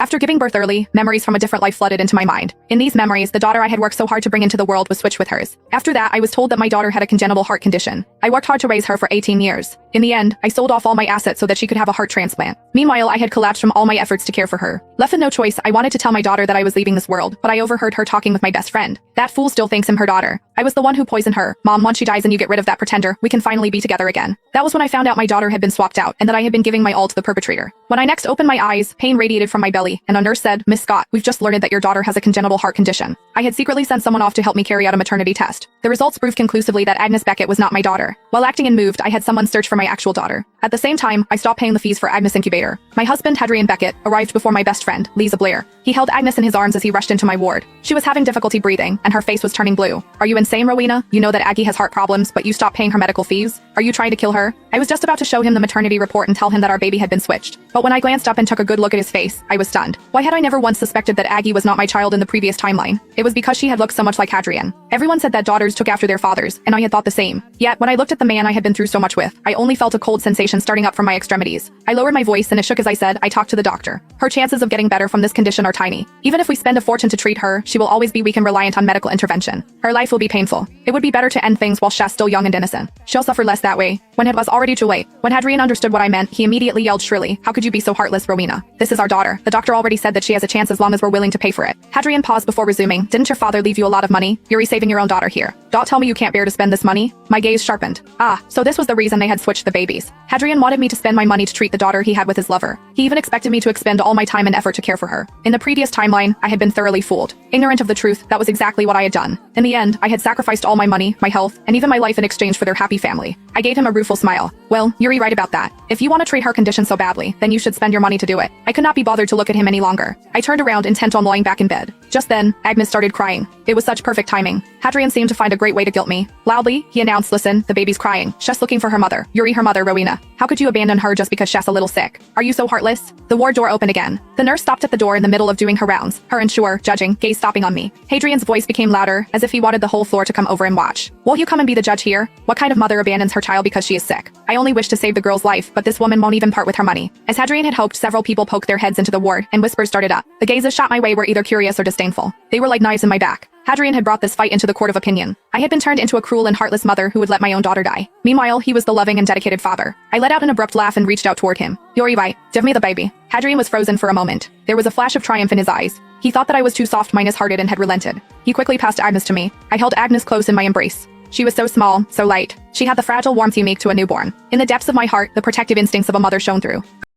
After giving birth early, memories from a different life flooded into my mind. In these memories, the daughter I had worked so hard to bring into the world was switched with hers. After that, I was told that my daughter had a congenital heart condition. I worked hard to raise her for 18 years. In the end, I sold off all my assets so that she could have a heart transplant. Meanwhile, I had collapsed from all my efforts to care for her. Left with no choice, I wanted to tell my daughter that I was leaving this world, but I overheard her talking with my best friend. That fool still thinks I'm her daughter. I was the one who poisoned her. Mom, once she dies and you get rid of that pretender, we can finally be together again. That was when I found out my daughter had been swapped out and that I had been giving my all to the perpetrator. When I next opened my eyes, pain radiated from my belly, and a nurse said, "Miss Scott, we've just learned that your daughter has a congenital heart condition." I had secretly sent someone off to help me carry out a maternity test. The results proved conclusively that Agnes Beckett was not my daughter. While acting and moved, I had someone search for my actual daughter. At the same time, I stopped paying the fees for Agnes Incubator. My husband, Hadrian Beckett, arrived before my best friend, Lisa Blair. He held Agnes in his arms as he rushed into my ward. She was having difficulty breathing, and her face was turning blue. "Are you insane, Rowena? You know that Aggie has heart problems, but you stopped paying her medical fees? Are you trying to kill her?" I was just about to show him the maternity report and tell him that our baby had been switched. But when I glanced up and took a good look at his face, I was stunned. Why had I never once suspected that Aggie was not my child in the previous timeline? It was because she had looked so much like Hadrian. Everyone said that daughters took after their fathers, and I had thought the same. Yet, when I looked at the man I had been through so much with, I only felt a cold sensation starting up from my extremities. I lowered my voice and it shook as I said, "I talked to the doctor. Her chances of getting better from this condition are tiny. Even if we spend a fortune to treat her, she will always be weak and reliant on medical intervention. Her life will be painful. It would be better to end things while she's still young and innocent. She'll suffer less that way." When it was already too late. When Hadrian understood what I meant, he immediately yelled shrilly, "How could you be so heartless, Rowena? This is our daughter. The doctor already said that she has a chance as long as we're willing to pay for it." Hadrian paused before resuming, "Didn't your father leave you a lot of money? You're saving your own daughter here. Don't tell me you can't bear to spend this money." My gaze sharpened. Ah, so this was the reason they had switched the babies. Hadrian wanted me to spend my money to treat the daughter he had with his lover. He even expected me to expend all my time and effort to care for her. In the previous timeline, I had been thoroughly fooled. Ignorant of the truth, that was exactly what I had done. In the end, I had sacrificed all my money, my health, and even my life in exchange for their happy family. I gave him a rueful smile. "Well, you're right about that. If you want to treat her condition so badly, then you should spend your money to do it." I could not be bothered to look at him any longer. I turned around, intent on lying back in bed. Just then, Agnes started crying. It was such perfect timing. Hadrian seemed to find a great way to guilt me. Loudly, he announced, "Listen, the baby's crying. She's looking for her mother. Yuri, her mother, Rowena. How could you abandon her just because she's a little sick? Are you so heartless?" The ward door opened again. The nurse stopped at the door in the middle of doing her rounds, her unsure, judging gaze stopping on me. Hadrian's voice became louder, as if he wanted the whole floor to come over and watch. "Won't you come and be the judge here? What kind of mother abandons her child because she is sick? I only wish to save the girl's life, but this woman won't even part with her money." As Hadrian had hoped, several people poked their heads into the ward, and whispers started up. The gazes shot my way were either curious or disdainful. They were like knives in my back. Hadrian had brought this fight into the court of opinion. I had been turned into a cruel and heartless mother who would let my own daughter die. Meanwhile, he was the loving and dedicated father. I let out an abrupt laugh and reached out toward him. "Yuri, right, give me the baby." Hadrian was frozen for a moment. There was a flash of triumph in his eyes. He thought that I was too soft-hearted and had relented. He quickly passed Agnes to me. I held Agnes close in my embrace. She was so small, so light. She had the fragile warmth unique to a newborn. In the depths of my heart, the protective instincts of a mother shone through.